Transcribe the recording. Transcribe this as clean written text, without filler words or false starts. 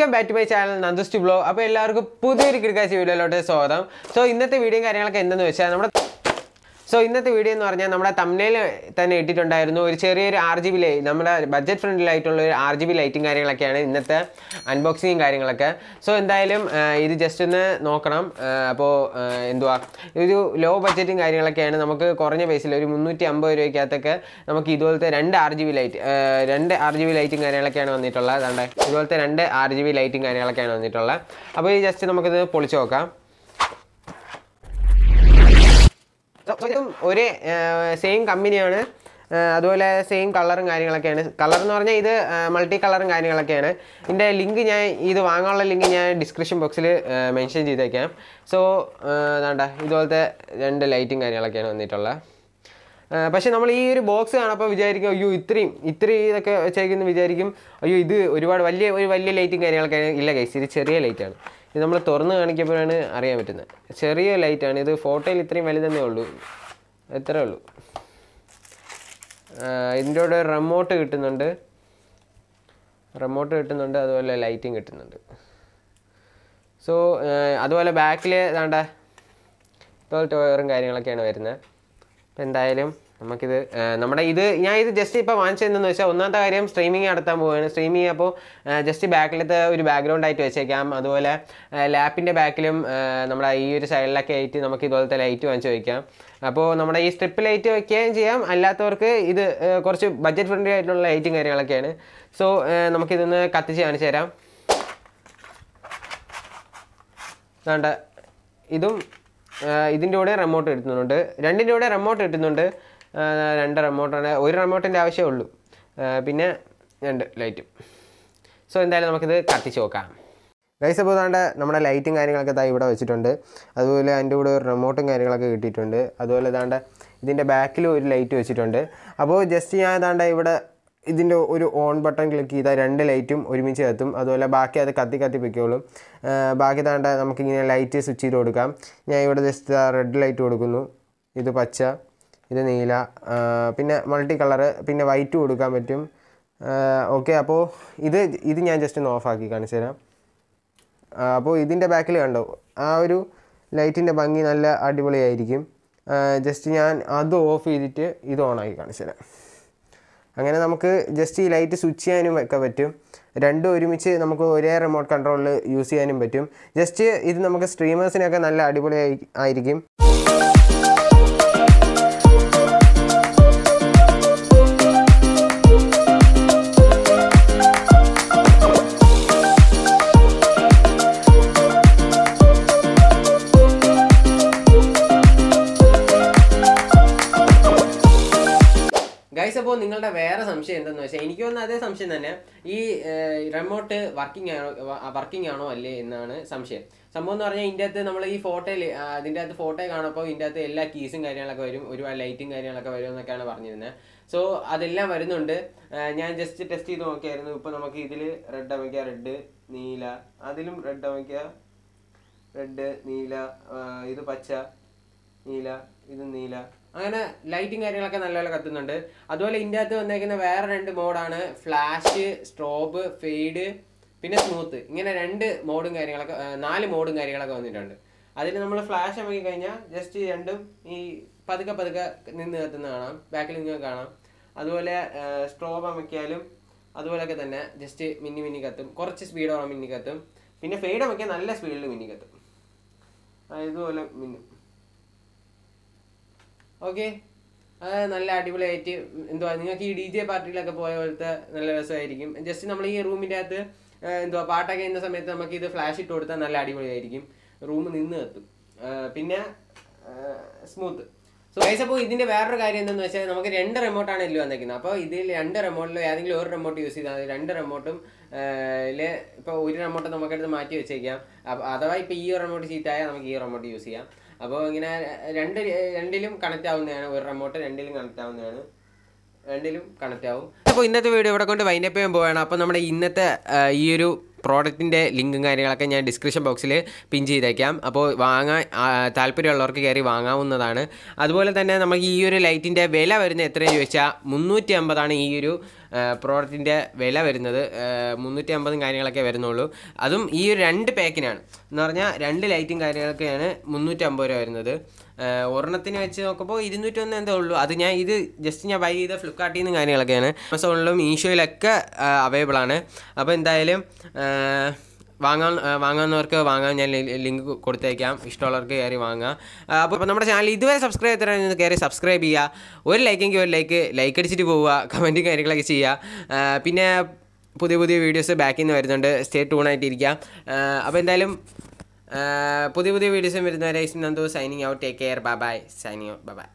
Welcome back to my channel Nandu's to blog. അപ്പോൾ എല്ലാവർക്കും പുതിയൊരു കിടക്കാച്ച വീഡിയോയിലോട്ട് സ്വാഗതം. ഇന്നത്തെ വീഡിയോയും കാര്യങ്ങളൊക്കെ എന്തെന്ന് വെച്ചാൽ ഇന്നത്തെ വീഡിയോ എന്ന് പറഞ്ഞാൽ നമ്മുടെ തംബ്നെയിൽ തന്നെ ഇട്ടിട്ടുണ്ടായിരുന്നു ഒരു ചെറിയൊരു RGB ലൈറ്റ്, നമ്മുടെ ബഡ്ജറ്റ് ഫ്രണ്ട്ലിയായിട്ടുള്ള ഒരു RGB ലൈറ്റും കാര്യങ്ങളൊക്കെയാണ് ഇന്നത്തെ അൺബോക്സിങ്ങും കാര്യങ്ങളൊക്കെ. എന്തായാലും ഇത് ജസ്റ്റ് ഒന്ന് നോക്കണം. അപ്പോൾ എന്തുവാ ഒരു ലോ ബഡ്ജറ്റും കാര്യങ്ങളൊക്കെയാണ്. നമുക്ക് കുറഞ്ഞ പൈസയിൽ ഒരു 350 രൂപയ്ക്കകത്തൊക്കെ നമുക്ക് ഇതുപോലത്തെ രണ്ട് RGB ലൈറ്റും കാര്യങ്ങളൊക്കെയാണ് വന്നിട്ടുള്ളത്. അതുകൊണ്ട് ഇതുപോലത്തെ രണ്ട് RGB ലൈറ്റും കാര്യങ്ങളൊക്കെയാണ് വന്നിട്ടുള്ളത്. അപ്പോൾ ഈ ജസ്റ്റ് നമുക്കിത് പൊളിച്ച് നോക്കാം. ഇതും ഒരേ സെയിം കമ്പനിയാണ്, അതുപോലെ സെയിം കളറും കാര്യങ്ങളൊക്കെയാണ്. കളർ എന്ന് പറഞ്ഞാൽ ഇത് മൾട്ടി കളറും കാര്യങ്ങളൊക്കെയാണ്. ഇതിൻ്റെ ലിങ്ക് ഇത് വാങ്ങാനുള്ള ലിങ്ക് ഞാൻ ഡിസ്ക്രിപ്ഷൻ ബോക്സിൽ മെൻഷൻ ചെയ്തേക്കാം. അതാണ്ട ഇതുപോലത്തെ രണ്ട് ലൈറ്റും കാര്യങ്ങളൊക്കെയാണ് വന്നിട്ടുള്ളത്. പക്ഷേ നമ്മൾ ഈ ഒരു ബോക്സ് കാണുമ്പോൾ വിചാരിക്കും അയ്യോ ഇത്രയും ഇതൊക്കെ വെച്ചേക്കുന്നു വിചാരിക്കും, അയ്യോ ഇത് ഒരുപാട് വലിയ ലൈറ്റും കാര്യങ്ങളൊക്കെയാണ്. ഇല്ല ഗൈസ്, ഇത് ചെറിയ ലൈറ്റാണ്. ഇത് നമ്മൾ തുറന്ന് കാണിക്കുമ്പോഴാണ് അറിയാൻ പറ്റുന്നത്. ചെറിയ ലൈറ്റാണ് ഇത്. ഫോട്ടോയിൽ ഇത്രയും വലുതന്നേ ഉള്ളൂ, എത്രേ ഉള്ളൂ. ഇതിൻ്റെ കൂടെ റിമോട്ട് കിട്ടുന്നുണ്ട്, അതുപോലെ ലൈറ്റും കിട്ടുന്നുണ്ട്. അതുപോലെ ബാക്കിൽ വേണ്ട ഇതുപോലത്തെ വയറും കാര്യങ്ങളൊക്കെയാണ് വരുന്നത്. അപ്പോൾ എന്തായാലും നമുക്കിത് ഞാൻ ഇത് ജസ്റ്റ് ഇപ്പോൾ വാങ്ങിച്ചതെന്ന് വെച്ചാൽ ഒന്നാമത്തെ കാര്യം സ്ട്രീമിങ് നടത്താൻ പോവുകയാണ്. സ്ട്രീമിങ് അപ്പോൾ ജസ്റ്റ് ബാക്കിലത്തെ ഒരു ബാക്ക്ഗ്രൗണ്ട് ആയിട്ട് വെച്ചേക്കാം. അതുപോലെ ലാപ്പിൻ്റെ ബാക്കിലും നമ്മുടെ ഈ ഒരു സൈഡിലൊക്കെ ആയിട്ട് നമുക്ക് ഇതുപോലത്തെ ലൈറ്റ് വാങ്ങിച്ച് വയ്ക്കാം. അപ്പോൾ നമ്മുടെ ഈ സ്ട്രിപ്പ് ലൈറ്റ് വയ്ക്കുകയും ചെയ്യാം. അല്ലാത്തവർക്ക് ഇത് കുറച്ച് ബഡ്ജറ്റ് ഫ്രണ്ട്ലി ആയിട്ടുള്ള ലൈറ്റും കാര്യങ്ങളൊക്കെയാണ്. നമുക്കിതൊന്ന് കത്തിച്ച് കാണിച്ചു തരാം. വേണ്ട ഇതും ഇതിൻ്റെ കൂടെ റിമോട്ട് കിട്ടുന്നുണ്ട്, രണ്ടിൻ്റെ കൂടെ റിമോട്ട് കിട്ടുന്നുണ്ട്. രണ്ട് റിമോട്ടാണ്, ഒരു റിമോട്ടിൻ്റെ ആവശ്യമേ ഉള്ളൂ, പിന്നെ രണ്ട് ലൈറ്റും. എന്തായാലും നമുക്കിത് കത്തിച്ച് നോക്കാം. ഗൈസ്, അപ്പോൾ നമ്മുടെ ലൈറ്റും കാര്യങ്ങളൊക്കെ ഇവിടെ വെച്ചിട്ടുണ്ട്. അതുപോലെ അതിൻ്റെ കൂടെ ഒരു റിമോട്ടും കാര്യങ്ങളൊക്കെ കിട്ടിയിട്ടുണ്ട്. അതുപോലെ ഇതിൻ്റെ ബാക്കിൽ ഒരു ലൈറ്റ് വെച്ചിട്ടുണ്ട്. അപ്പോൾ ജസ്റ്റ് ഞാൻ ഇവിടെ ഇതിൻ്റെ ഒരു ഓൺ ബട്ടൺ ക്ലിക്ക് ചെയ്താൽ രണ്ട് ലൈറ്റും ഒരുമിച്ച് കത്തും. അതുപോലെ ബാക്കി അത് കത്തി പൊയ്ക്കോളും. ബാക്കി നമുക്കിങ്ങനെ ലൈറ്റ് സ്വിച്ച് ചെയ്ത് കൊടുക്കാം. ഞാൻ ഇവിടെ ജസ്റ്റ് റെഡ് ലൈറ്റ് കൊടുക്കുന്നു, ഇത് പച്ച, ഇത് നീല, പിന്നെ മൾട്ടി കളറ്, പിന്നെ വൈറ്റ് കൊടുക്കാൻ പറ്റും. ഓക്കെ, അപ്പോൾ ഇത് ഞാൻ ജസ്റ്റ് ഒന്ന് ഓഫാക്കി കാണിച്ചു തരാം. അപ്പോൾ ഇതിൻ്റെ ബാക്കിൽ കണ്ടോ ആ ഒരു ലൈറ്റിൻ്റെ ഭംഗി നല്ല അടിപൊളിയായിരിക്കും. ജസ്റ്റ് ഞാൻ അത് ഓഫ് ചെയ്തിട്ട് ഇത് ഓണാക്കി കാണിച്ചു തരാം. അങ്ങനെ നമുക്ക് ജസ്റ്റ് ഈ ലൈറ്റ് സ്വിച്ച് ചെയ്യാനും ഒക്കെ പറ്റും. രണ്ടും ഒരുമിച്ച് നമുക്ക് ഒരേ റിമോട്ട് കൺട്രോളിൽ യൂസ് ചെയ്യാനും പറ്റും. ജസ്റ്റ് ഇത് നമുക്ക് സ്ട്രീമേഴ്സിനൊക്കെ നല്ല ആയിരിക്കും. ഗൈസ്, അപ്പോൾ നിങ്ങളുടെ വേറെ സംശയം എന്തെന്ന് വെച്ചാൽ എനിക്ക് തോന്നുന്ന അതേ സംശയം തന്നെ. ഈ റിമോട്ട് വർക്കിംഗ് ആണോ അല്ലേ എന്നാണ് സംശയം. സംഭവം എന്ന് പറഞ്ഞാൽ ഇതിൻ്റെ അകത്ത് നമ്മൾ ഈ ഇതിൻ്റെ അകത്ത് ഫോട്ടോ കാണുമ്പോൾ ഇതിൻ്റെ അകത്ത് എല്ലാ കീസും കാര്യങ്ങളൊക്കെ വരും, ഒരുപാട് ലൈറ്റും കാര്യങ്ങളൊക്കെ വരും എന്നൊക്കെയാണ് പറഞ്ഞിരുന്നത്. അതെല്ലാം വരുന്നുണ്ട്. ഞാൻ ജസ്റ്റ് ടെസ്റ്റ് ചെയ്ത് നോക്കിയായിരുന്നു. ഇപ്പോൾ നമുക്ക് ഇതിൽ റെഡ് അമയ്ക്കുക, റെഡ് നീല, അതിലും റെഡ് അമയ്ക്കുക, റെഡ് നീല, ഇത് പച്ച നീല, ഇത് നീല, അങ്ങനെ ലൈറ്റും കാര്യങ്ങളൊക്കെ നല്ലപോലെ കത്തുന്നുണ്ട്. അതുപോലെ ഇതിൻ്റെ അകത്ത് വന്നേക്കുന്ന വേറെ രണ്ട് മോഡാണ് ഫ്ലാഷ്, സ്ട്രോബ്, ഫെയ്ഡ്, പിന്നെ സ്മൂത്ത്. ഇങ്ങനെ 4 മോഡും കാര്യങ്ങളൊക്കെ വന്നിട്ടുണ്ട്. അതിൽ നമ്മൾ ഫ്ലാഷ് അമക്കി കഴിഞ്ഞാൽ ജസ്റ്റ് രണ്ടും ഈ പതുക്കെ നിന്ന് കത്തുന്ന കാണാം, ബാക്കിൽ നിന്ന് കാണാം. അതുപോലെ സ്ട്രോബ് അമക്കിയാലും അതുപോലെയൊക്കെ തന്നെ ജസ്റ്റ് മിന്നി കത്തും, കുറച്ച് സ്പീഡോടെ മിന്നി കത്തും. പിന്നെ ഫെയ്ഡ് അമക്കിയാൽ നല്ല സ്പീഡിൽ മിന്നി കത്തും, ഇതുപോലെ മിന്നും. ഓക്കെ, അത് നല്ല അടിപൊളിയായിട്ട് നിങ്ങൾക്ക് ഈ DJ പാർട്ടിയിലൊക്കെ പോയ പോലത്തെ നല്ല രസമായിരിക്കും. ജസ്റ്റ് നമ്മൾ ഈ റൂമിൻ്റെ അകത്ത് പാട്ടൊക്കെ ചെയ്യുന്ന സമയത്ത് നമുക്ക് ഇത് ഫ്ലാഷ് ഇട്ട് കൊടുത്താൽ നല്ല അടിപൊളിയായിരിക്കും, റൂം നിന്ന് കത്തും. പിന്നെ സ്മൂത്ത്. ഗൈസ്, അപ്പോൾ ഇതിൻ്റെ വേറൊരു കാര്യം എന്താണെന്ന് വെച്ചാൽ നമുക്ക് 2 റിമോട്ടാണ് ഇതിൽ വന്നിരിക്കുന്നത്. അപ്പോൾ ഇതിൽ 2 റിമോട്ടിൽ ഏതെങ്കിലും ഒരു റിമോട്ട് യൂസ് ചെയ്താൽ മതി. 2 റിമോട്ടും ഇപ്പോൾ ഒരു റിമോട്ട് നമുക്കെടുത്ത് മാറ്റി വെച്ചേക്കാം. അഥവാ ഇപ്പോൾ ഈ റിമോട്ട് ചീത്തായാൽ നമുക്ക് ഈ റിമോട്ട് യൂസ് ചെയ്യാം. അപ്പോൾ ഇങ്ങനെ രണ്ടിലും കണക്റ്റ് ആവുന്നതാണ്. ഒരു റിമോട്ട് രണ്ടിലും കണക്റ്റ് ആവുന്നതാണ്, രണ്ടിലും കണക്റ്റ് ആവും. അപ്പോൾ ഇന്നത്തെ വീഡിയോ ഇവിടെ കൊണ്ട് വൈൻഡപ്പ് ചെയ്യാൻ പോവുകയാണ്. അപ്പോൾ നമ്മുടെ ഇന്നത്തെ ഈ ഒരു പ്രോഡക്റ്റിൻ്റെ ലിങ്കും കാര്യങ്ങളൊക്കെ ഞാൻ ഡിസ്ക്രിപ്ഷൻ ബോക്സിൽ പിൻ ചെയ്തേക്കാം. അപ്പോൾ വാങ്ങാൻ താല്പര്യമുള്ളവർക്ക് കയറി വാങ്ങാവുന്നതാണ്. അതുപോലെ തന്നെ നമുക്ക് ഈ ഒരു ലൈറ്റിൻ്റെ വില വരുന്നത് എത്രയെന്ന് ചോദിച്ചാൽ 350 ഈ ഒരു പ്രോഡക്റ്റിൻ്റെ വില വരുന്നത് 350 കാര്യങ്ങളൊക്കെ വരുന്നുള്ളൂ. അതും ഈ ഒരു 2 പാക്കിനാണ് എന്ന് പറഞ്ഞാൽ 2 ലൈറ്റും കാര്യങ്ങളൊക്കെയാണ് 350 രൂപ വരുന്നത്. ഒരെണ്ണത്തിന് വെച്ച് നോക്കുമ്പോൾ 201 എന്തോ ഉള്ളൂ. അത് ഇത് ജസ്റ്റ് ഞാൻ ബൈ ചെയ്ത ഫ്ലിപ്കാർട്ടിൽ നിന്നും കാര്യങ്ങളൊക്കെയാണ്. ആമസോണിലും മീഷോയിലൊക്കെ അവൈലബിൾ ആണ്. അപ്പോൾ എന്തായാലും വാങ്ങാവുന്നവർക്ക് വാങ്ങാൻ ഞാൻ ലിങ്ക് കൊടുത്തേക്കാം. ഇഷ്ടമുള്ളവർക്ക് കയറി വാങ്ങാം. അപ്പോൾ നമ്മുടെ ചാനൽ ഇതുവരെ സബ്സ്ക്രൈബ് ചെയ്തിട്ട് കയറി സബ്സ്ക്രൈബ് ചെയ്യുക. ഒരു ലൈക്കെങ്കിൽ ഒരു ലൈക്ക് അടിച്ചിട്ട് പോവുക. കമൻറ്റും കാര്യങ്ങളൊക്കെ ചെയ്യുക. പിന്നെ പുതിയ വീഡിയോസ് ബാക്കിൽ നിന്ന് വരുന്നുണ്ട്. സ്റ്റേ ട്യൂണായിട്ടിരിക്കുക. അപ്പോൾ എന്തായാലും പുതിയ വീഡിയോസും വരുന്നവരെ Nandu signing out. Take care. Bye bye. Signing out. Bye bye.